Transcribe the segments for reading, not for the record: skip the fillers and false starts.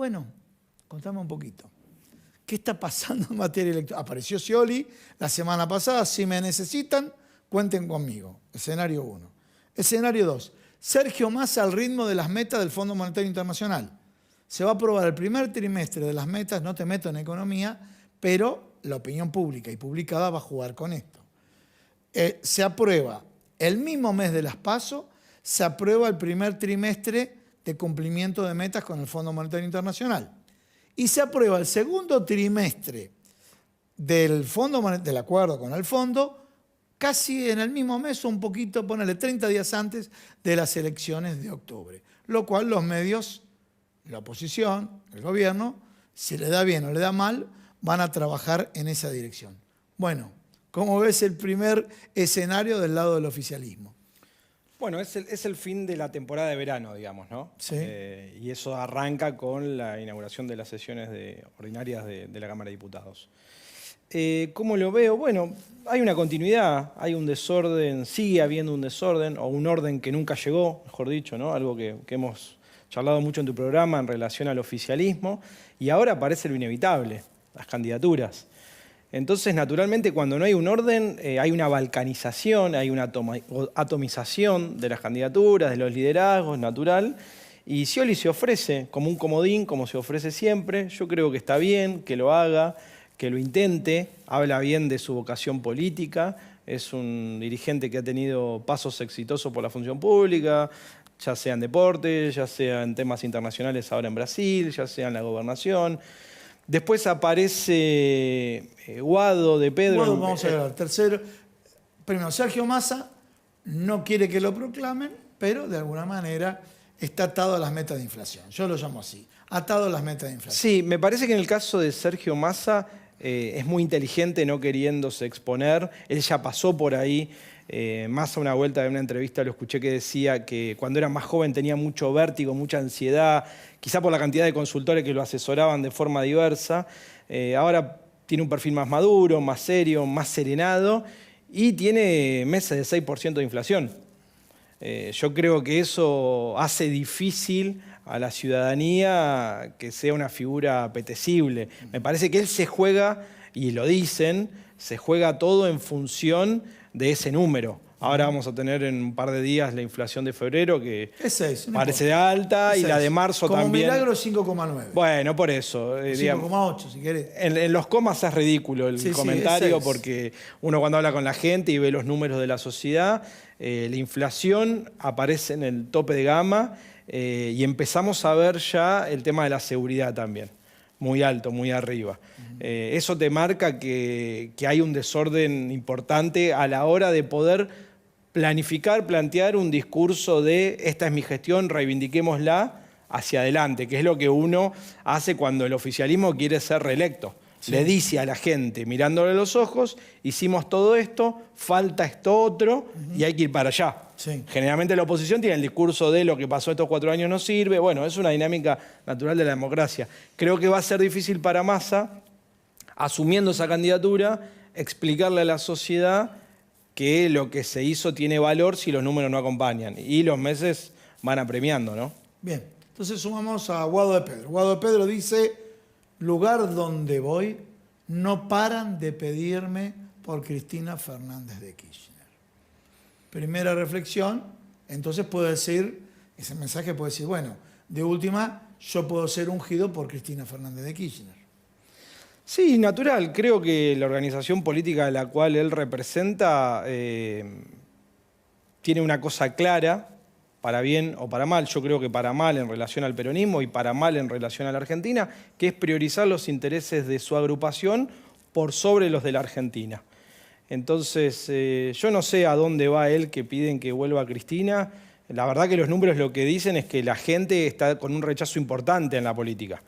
Bueno, contame un poquito. ¿Qué está pasando en materia electoral? Apareció Scioli la semana pasada. Si me necesitan, cuenten conmigo. Escenario 1. Escenario 2. Sergio Massa al ritmo de las metas del Fondo Monetario Internacional. Se va a aprobar el primer trimestre de las metas, no te meto en economía, pero la opinión pública y publicada va a jugar con esto. Se aprueba el mismo mes de las PASO, se aprueba el primer trimestre de cumplimiento de metas con el Fondo Monetario Internacional. Y se aprueba el segundo trimestre del acuerdo con el fondo, casi en el mismo mes o un poquito, ponele 30 días antes de las elecciones de octubre. Lo cual los medios, la oposición, el gobierno, si le da bien o le da mal, van a trabajar en esa dirección. Bueno, ¿cómo ves el primer escenario del lado del oficialismo? Bueno, es el fin de la temporada de verano, digamos, ¿no? Sí. Y eso arranca con la inauguración de las sesiones ordinarias de la Cámara de Diputados. ¿Cómo lo veo? Bueno, hay una continuidad, hay un desorden, sigue habiendo un desorden, o un orden que nunca llegó, mejor dicho, ¿no? Algo que hemos charlado mucho en tu programa en relación al oficialismo, y ahora aparece lo inevitable, las candidaturas. Entonces, naturalmente, cuando no hay un orden, hay una balcanización, hay una atomización de las candidaturas, de los liderazgos, natural. Y Scioli se ofrece como un comodín, como se ofrece siempre. Yo creo que está bien que lo haga, que lo intente. Habla bien de su vocación política. Es un dirigente que ha tenido pasos exitosos por la función pública, ya sea en deportes, ya sea en temas internacionales ahora en Brasil, ya sea en la gobernación. Después aparece Guado de Pedro. Guado, vamos a ver. Tercero, primero, Sergio Massa no quiere que lo proclamen, pero de alguna manera está atado a las metas de inflación. Yo lo llamo así, atado a las metas de inflación. Sí, me parece que en el caso de Sergio Massa es muy inteligente no queriéndose exponer. Él ya pasó por ahí. Massa, una vuelta de una entrevista, lo escuché que decía que cuando era más joven tenía mucho vértigo, mucha ansiedad, quizá por la cantidad de consultores que lo asesoraban de forma diversa. Ahora tiene un perfil más maduro, más serio, más serenado y tiene meses de 6% de inflación. Yo creo que eso hace difícil a la ciudadanía que sea una figura apetecible. Me parece que él se juega, y lo dicen, se juega todo en función de ese número. Ahora vamos a tener en un par de días la inflación de febrero, que es 6, no parece de alta, y la de marzo como también. Como milagro, 5,9. Bueno, por eso. 5,8 si querés. En los comas es ridículo el comentario, es porque uno cuando habla con la gente y ve los números de la sociedad, la inflación aparece en el tope de gama y empezamos a ver ya el tema de la seguridad también. Muy alto, muy arriba. Eso te marca que hay un desorden importante a la hora de poder planificar, plantear un discurso de esta es mi gestión, reivindiquémosla hacia adelante, que es lo que uno hace cuando el oficialismo quiere ser reelecto. Sí. Le dice a la gente, mirándole a los ojos, hicimos todo esto, falta esto otro y hay que ir para allá. Sí. Generalmente la oposición tiene el discurso de lo que pasó estos 4 años no sirve. Bueno, es una dinámica natural de la democracia. Creo que va a ser difícil para Massa, asumiendo esa candidatura, explicarle a la sociedad que lo que se hizo tiene valor si los números no acompañan. Y los meses van apremiando, ¿no? Bien, entonces sumamos a Guado de Pedro. Guado de Pedro dice, lugar donde voy, no paran de pedirme por Cristina Fernández de Kirchner. Primera reflexión, entonces puedo decir, ese mensaje puede decir, bueno, de última, yo puedo ser ungido por Cristina Fernández de Kirchner. Sí, natural. Creo que la organización política de la cual él representa tiene una cosa clara, para bien o para mal. Yo creo que para mal en relación al peronismo y para mal en relación a la Argentina, que es priorizar los intereses de su agrupación por sobre los de la Argentina. Entonces, yo no sé a dónde va él que piden que vuelva Cristina. La verdad que los números lo que dicen es que la gente está con un rechazo importante en la política.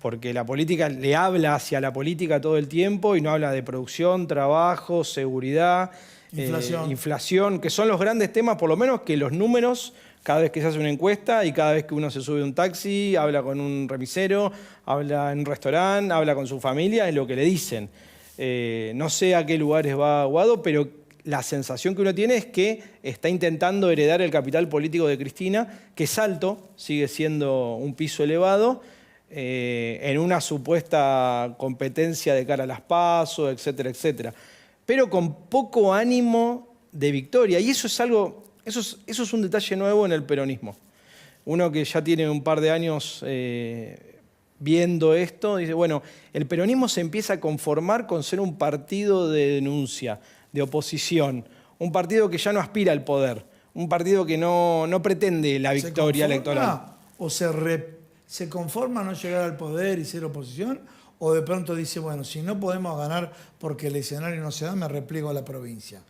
Porque la política le habla hacia la política todo el tiempo y no habla de producción, trabajo, seguridad, inflación, que son los grandes temas, por lo menos que los números, cada vez que se hace una encuesta y cada vez que uno se sube a un taxi, habla con un remisero, habla en un restaurante, habla con su familia, es lo que le dicen. No sé a qué lugares va Guado, pero la sensación que uno tiene es que está intentando heredar el capital político de Cristina, que es alto, sigue siendo un piso elevado, en una supuesta competencia de cara a las PASO, etcétera, etcétera, pero con poco ánimo de victoria. Y eso es un detalle nuevo en el peronismo. Uno que ya tiene un par de años viendo esto, dice, bueno, el peronismo se empieza a conformar con ser un partido de denuncia, de oposición, un partido que ya no aspira al poder, un partido que no pretende la victoria electoral. ¿O se conforma a no llegar al poder y ser oposición? ¿O de pronto dice, bueno, si no podemos ganar porque el escenario no se da, me repliego a la provincia?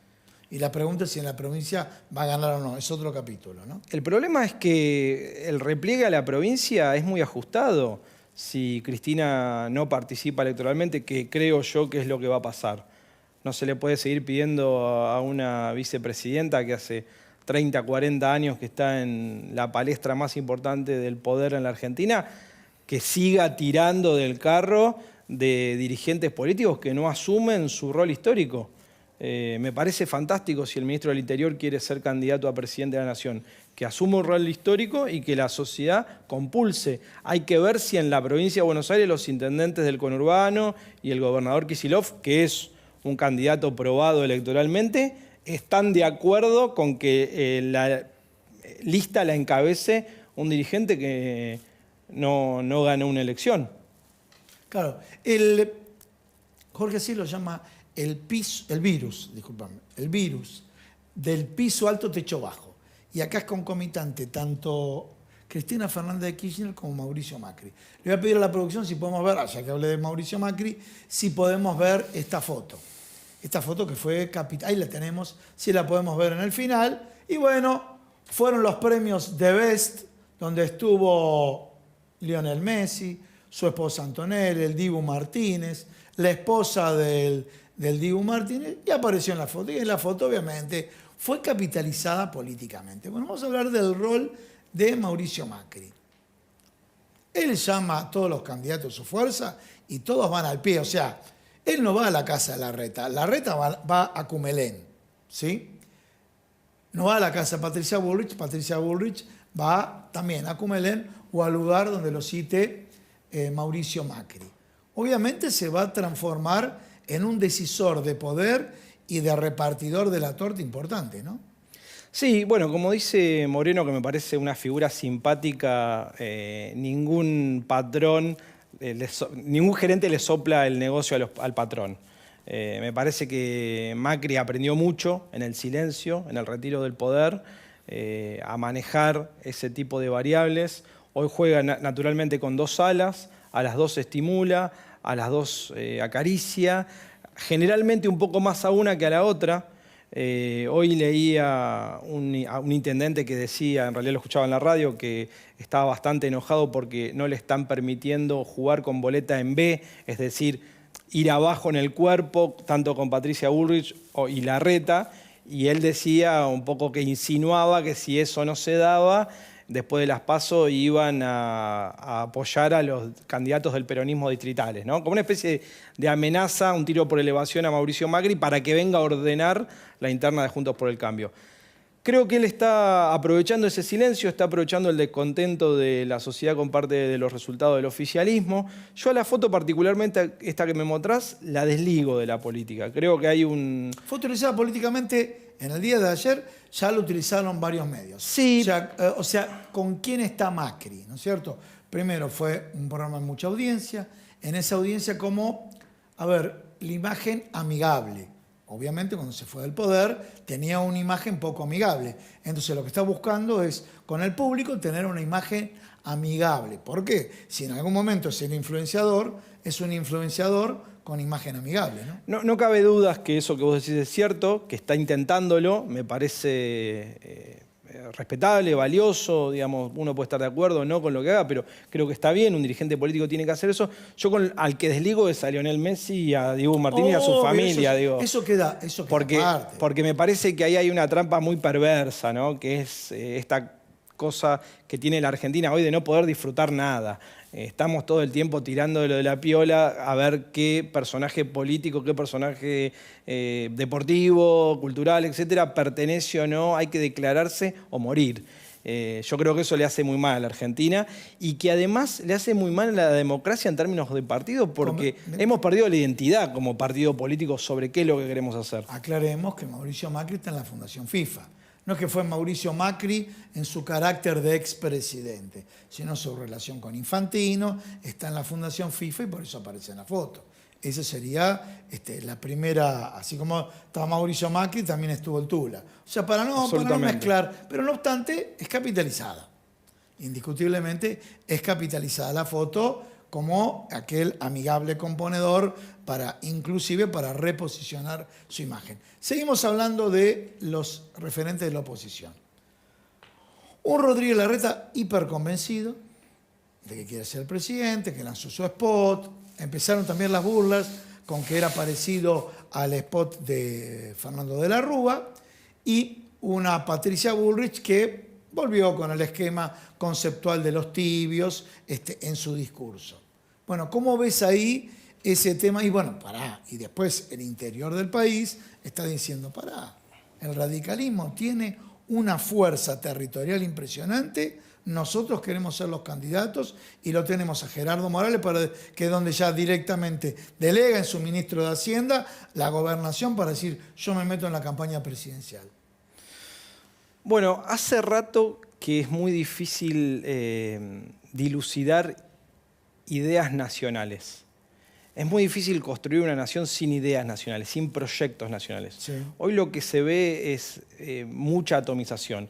Y la pregunta es si en la provincia va a ganar o no, es otro capítulo, ¿no? El problema es que el repliegue a la provincia es muy ajustado si Cristina no participa electoralmente, que creo yo que es lo que va a pasar. No se le puede seguir pidiendo a una vicepresidenta que hace 30, 40 años que está en la palestra más importante del poder en la Argentina, que siga tirando del carro de dirigentes políticos que no asumen su rol histórico. Me parece fantástico si el ministro del Interior quiere ser candidato a presidente de la Nación, que asuma un rol histórico y que la sociedad compulse. Hay que ver si en la provincia de Buenos Aires los intendentes del conurbano y el gobernador Kicillof, que es un candidato probado electoralmente, están de acuerdo con que la lista la encabece un dirigente que no ganó una elección. Claro, Jorge sí lo llama el virus del piso alto, techo bajo. Y acá es concomitante tanto Cristina Fernández de Kirchner como Mauricio Macri. Le voy a pedir a la producción si podemos ver, ya que hablé de Mauricio Macri, si podemos ver esta foto. Esta foto que fue capital, ahí la tenemos, si la podemos ver en el final. Y bueno, fueron los premios The Best, donde estuvo Lionel Messi, su esposa Antonella, el Dibu Martínez, la esposa del Dibu Martínez, y apareció en la foto. Y en la foto, obviamente, fue capitalizada políticamente. Bueno, vamos a hablar del rol de Mauricio Macri. Él llama a todos los candidatos a su fuerza y todos van al pie. O sea, él no va a la casa de Larreta. Larreta va a Cumelén, ¿sí? No va a la casa de Patricia Bullrich va también a Cumelén o al lugar donde lo cite Mauricio Macri. Obviamente se va a transformar en un decisor de poder y de repartidor de la torta importante, ¿no? Sí, bueno, como dice Moreno, que me parece una figura simpática, ningún patrón, ningún gerente le sopla el negocio al patrón. Me parece que Macri aprendió mucho en el silencio, en el retiro del poder, a manejar ese tipo de variables. Hoy juega naturalmente con dos alas, a las dos estimula, a las dos acaricia, generalmente un poco más a una que a la otra. Hoy leía a un intendente que decía, en realidad lo escuchaba en la radio, que estaba bastante enojado porque no le están permitiendo jugar con boleta en B, es decir, ir abajo en el cuerpo, tanto con Patricia Bullrich y Larreta, y él decía un poco que insinuaba que si eso no se daba, después de las PASO iban a apoyar a los candidatos del peronismo distritales, ¿no? Como una especie de amenaza, un tiro por elevación a Mauricio Macri para que venga a ordenar la interna de Juntos por el Cambio. Creo que él está aprovechando ese silencio, está aprovechando el descontento de la sociedad con parte de los resultados del oficialismo. Yo a la foto, particularmente esta que me mostrás, la desligo de la política. Creo que hay un... Fue utilizada políticamente en el día de ayer, ya lo utilizaron varios medios. Sí. O sea, ¿con quién está Macri? ¿No es cierto? Primero fue un programa de mucha audiencia. En esa audiencia como, la imagen amigable. Obviamente cuando se fue del poder tenía una imagen poco amigable. Entonces lo que está buscando es con el público tener una imagen amigable. ¿Por qué? Si en algún momento es el influenciador, es un influenciador con imagen amigable, ¿no? No cabe dudas que eso que vos decís es cierto, que está intentándolo, me parece respetable, valioso, digamos, uno puede estar de acuerdo o no con lo que haga, pero creo que está bien, un dirigente político tiene que hacer eso. Yo al que desligo es a Lionel Messi, a Dibu Martínez y a su familia. Eso queda porque me parece que ahí hay una trampa muy perversa, ¿no? Que es esta cosa que tiene la Argentina hoy de no poder disfrutar nada. Estamos todo el tiempo tirando de lo de la piola a ver qué personaje político, qué personaje deportivo, cultural, etcétera, pertenece o no, hay que declararse o morir. Yo creo que eso le hace muy mal a la Argentina y que además le hace muy mal a la democracia en términos de partido porque hemos perdido la identidad como partido político sobre qué es lo que queremos hacer. Aclaremos que Mauricio Macri está en la Fundación FIFA. No es que fue Mauricio Macri en su carácter de expresidente, sino su relación con Infantino, está en la Fundación FIFA y por eso aparece en la foto. Esa sería la primera, así como estaba Mauricio Macri, también estuvo el Tula. O sea, para no mezclar, pero no obstante, es capitalizada. Indiscutiblemente es capitalizada la foto como aquel amigable componedor inclusive para reposicionar su imagen. Seguimos hablando de los referentes de la oposición. Un Rodríguez Larreta hiperconvencido de que quiere ser presidente, que lanzó su spot. Empezaron también las burlas con que era parecido al spot de Fernando de la Rúa y una Patricia Bullrich que volvió con el esquema conceptual de los tibios en su discurso. Bueno, ¿cómo ves ahí ese tema? Y bueno, y después el interior del país está diciendo, el radicalismo tiene una fuerza territorial impresionante. Nosotros queremos ser los candidatos y lo tenemos a Gerardo Morales, que es donde ya directamente delega en su ministro de Hacienda la gobernación para decir, yo me meto en la campaña presidencial. Bueno, hace rato que es muy difícil dilucidar ideas nacionales. Es muy difícil construir una nación sin ideas nacionales, sin proyectos nacionales. Sí. Hoy lo que se ve es mucha atomización,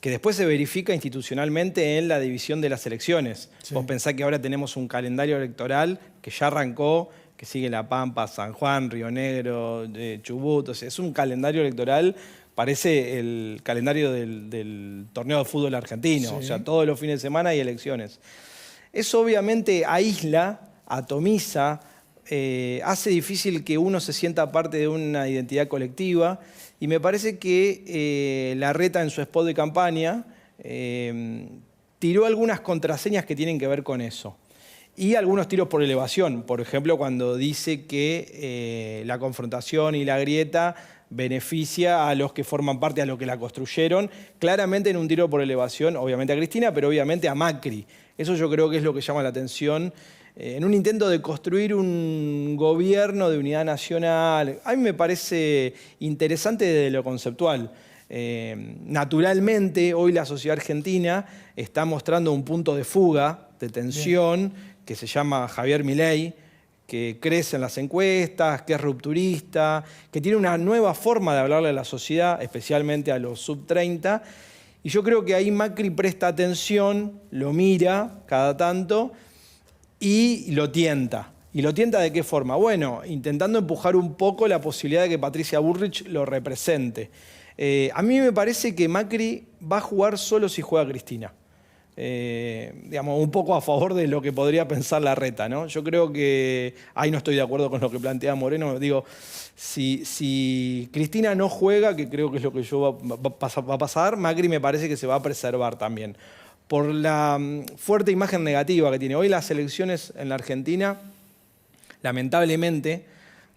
que después se verifica institucionalmente en la división de las elecciones. Sí. Vos pensás que ahora tenemos un calendario electoral que ya arrancó, que sigue La Pampa, San Juan, Río Negro, Chubut. O sea, es un calendario electoral, parece el calendario del torneo de fútbol argentino. Sí. O sea, todos los fines de semana hay elecciones. Eso obviamente aísla, atomiza, hace difícil que uno se sienta parte de una identidad colectiva y me parece que Larreta en su spot de campaña tiró algunas contraseñas que tienen que ver con eso y algunos tiros por elevación, por ejemplo cuando dice que la confrontación y la grieta beneficia a los que forman parte, a los que la construyeron, claramente en un tiro por elevación, obviamente a Cristina, pero obviamente a Macri. Eso yo creo que es lo que llama la atención en un intento de construir un gobierno de unidad nacional. A mí me parece interesante desde lo conceptual. Naturalmente, hoy la sociedad argentina está mostrando un punto de fuga, de tensión, que se llama Javier Milei, que crece en las encuestas, que es rupturista, que tiene una nueva forma de hablarle a la sociedad, especialmente a los sub-30. Y yo creo que ahí Macri presta atención, lo mira cada tanto y lo tienta. ¿Y lo tienta de qué forma? Bueno, intentando empujar un poco la posibilidad de que Patricia Bullrich lo represente. A mí me parece que Macri va a jugar solo si juega Cristina. Digamos, un poco a favor de lo que podría pensar Larreta, ¿no? Yo creo que, ahí no estoy de acuerdo con lo que plantea Moreno, digo, si Cristina no juega, que creo que es lo que va a pasar, Macri me parece que se va a preservar también. Por la fuerte imagen negativa que tiene. Hoy las elecciones en la Argentina, lamentablemente,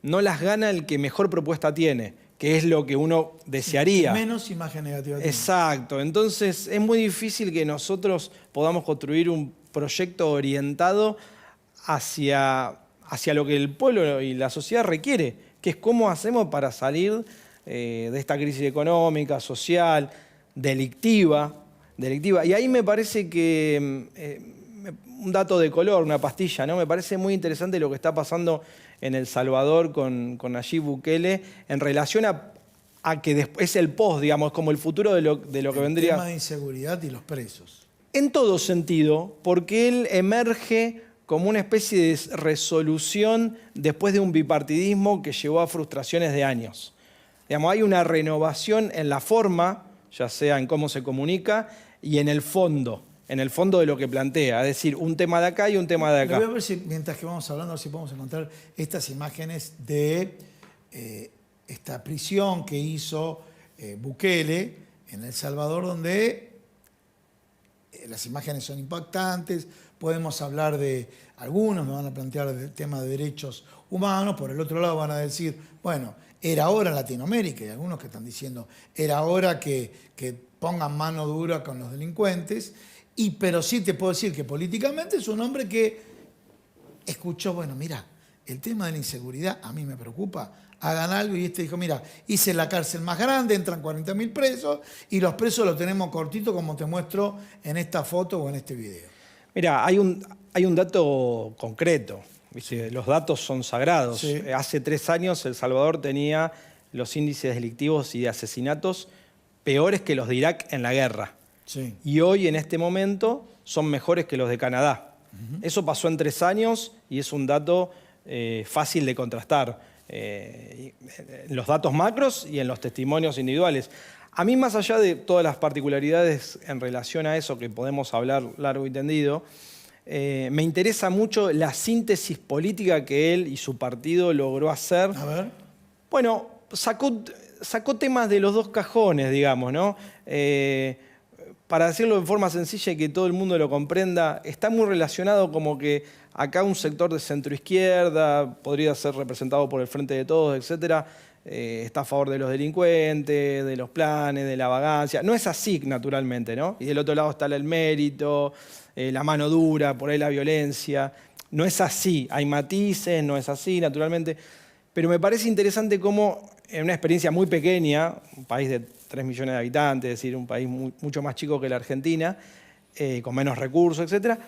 no las gana el que mejor propuesta tiene, que es lo que uno desearía. Menos imagen negativa. Exacto. Entonces es muy difícil que nosotros podamos construir un proyecto orientado hacia lo que el pueblo y la sociedad requiere, que es cómo hacemos para salir de esta crisis económica, social, delictiva. Y ahí me parece que, un dato de color, una pastilla, ¿no? Me parece muy interesante lo que está pasando en El Salvador con Nayib Bukele en relación a que es el post, digamos, como el futuro de lo que vendría. El tema de inseguridad y los presos. En todo sentido, porque él emerge como una especie de resolución después de un bipartidismo que llevó a frustraciones de años. Digamos, hay una renovación en la forma, ya sea en cómo se comunica, y en el fondo de lo que plantea, es decir, un tema de acá y un tema de acá. Voy a ver si, mientras que vamos hablando, a ver si podemos encontrar estas imágenes de esta prisión que hizo Bukele en El Salvador, donde las imágenes son impactantes podemos hablar de, algunos me van a plantear el tema de derechos humanos, por el otro lado van a decir, bueno, era hora en Latinoamérica, y algunos que están diciendo, era hora que pongan mano dura con los delincuentes, pero sí te puedo decir que políticamente es un hombre que escuchó, bueno, mira, el tema de la inseguridad a mí me preocupa, hagan algo, y dijo, mira, hice la cárcel más grande, entran 40.000 presos, y los presos los tenemos cortitos como te muestro en esta foto o en este video. Mira, hay un dato concreto, ¿viste? Los datos son sagrados. Sí. Hace 3 años El Salvador tenía los índices delictivos y de asesinatos peores que los de Irak en la guerra. Sí. Y hoy, en este momento, son mejores que los de Canadá. Eso pasó en 3 años y es un dato fácil de contrastar. En los datos macros y en los testimonios individuales. A mí, más allá de todas las particularidades en relación a eso que podemos hablar largo y tendido, me interesa mucho la síntesis política que él y su partido logró hacer. A ver. Bueno, sacó temas de los dos cajones, digamos, ¿no? Para decirlo de forma sencilla y que todo el mundo lo comprenda, está muy relacionado como que acá un sector de centroizquierda, podría ser representado por el Frente de Todos, etcétera, está a favor de los delincuentes, de los planes, de la vagancia. No es así, naturalmente, ¿no? Y del otro lado está el mérito, la mano dura, por ahí la violencia. No es así. Hay matices, no es así, naturalmente. Pero me parece interesante cómo, en una experiencia muy pequeña, un país de 3 millones de habitantes, es decir, un país mucho más chico que la Argentina, con menos recursos, etcétera,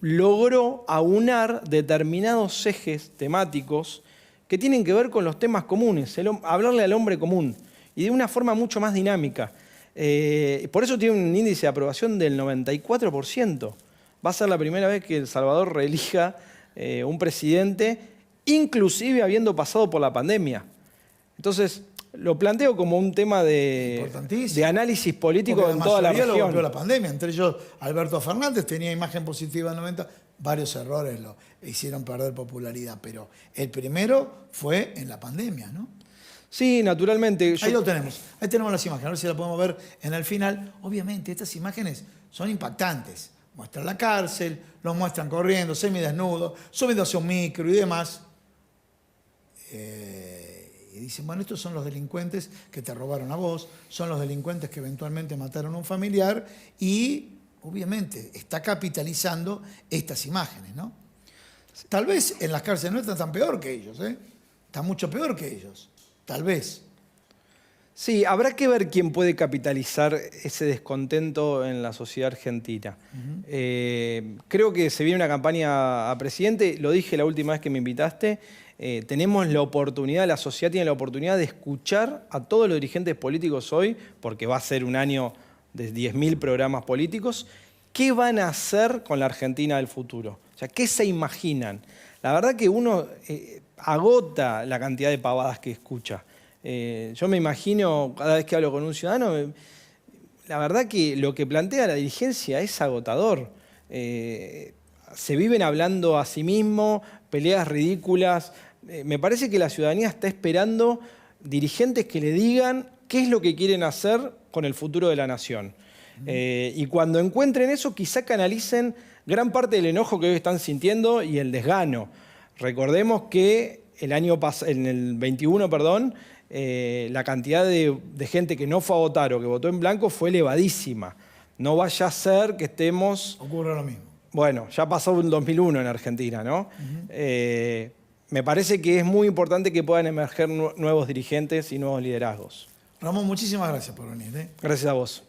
logró aunar determinados ejes temáticos que tienen que ver con los temas comunes, hablarle al hombre común, y de una forma mucho más dinámica. Por eso tiene un índice de aprobación del 94%. Va a ser la primera vez que El Salvador reelija un presidente, inclusive habiendo pasado por la pandemia. Entonces, lo planteo como un tema de análisis político en toda la región. Lo golpeó la pandemia, entre ellos Alberto Fernández tenía imagen positiva en 90, varios errores lo hicieron perder popularidad, pero el primero fue en la pandemia, ¿no? Sí, naturalmente. Ahí lo tenemos, ahí tenemos las imágenes, a ver si las podemos ver en el final. Obviamente estas imágenes son impactantes, muestran la cárcel, los muestran corriendo, semidesnudos, subiéndose a un micro y demás. Y dicen, bueno, estos son los delincuentes que te robaron a vos, son los delincuentes que eventualmente mataron a un familiar y, obviamente, está capitalizando estas imágenes, ¿no? Tal vez en las cárceles no están tan peor que ellos, ¿eh? Está mucho peor que ellos, tal vez. Sí, habrá que ver quién puede capitalizar ese descontento en la sociedad argentina. Creo que se viene una campaña a presidente, lo dije la última vez que me invitaste, tenemos la oportunidad, la sociedad tiene la oportunidad de escuchar a todos los dirigentes políticos hoy, porque va a ser un año de 10.000 programas políticos, ¿qué van a hacer con la Argentina del futuro? O sea, ¿qué se imaginan? La verdad que uno agota la cantidad de pavadas que escucha. Yo me imagino, cada vez que hablo con un ciudadano, la verdad que lo que plantea la dirigencia es agotador. Se viven hablando a sí mismos, peleas ridículas. Me parece que la ciudadanía está esperando dirigentes que le digan qué es lo que quieren hacer con el futuro de la nación. Y cuando encuentren eso, quizá canalicen gran parte del enojo que hoy están sintiendo y el desgano. Recordemos que en el 21, la cantidad de gente que no fue a votar o que votó en blanco fue elevadísima. No vaya a ser que estemos... Ocurre lo mismo. Bueno, ya pasó en 2001 en Argentina, ¿no? Me parece que es muy importante que puedan emerger nuevos dirigentes y nuevos liderazgos. Ramón, muchísimas gracias por venir. Gracias a vos.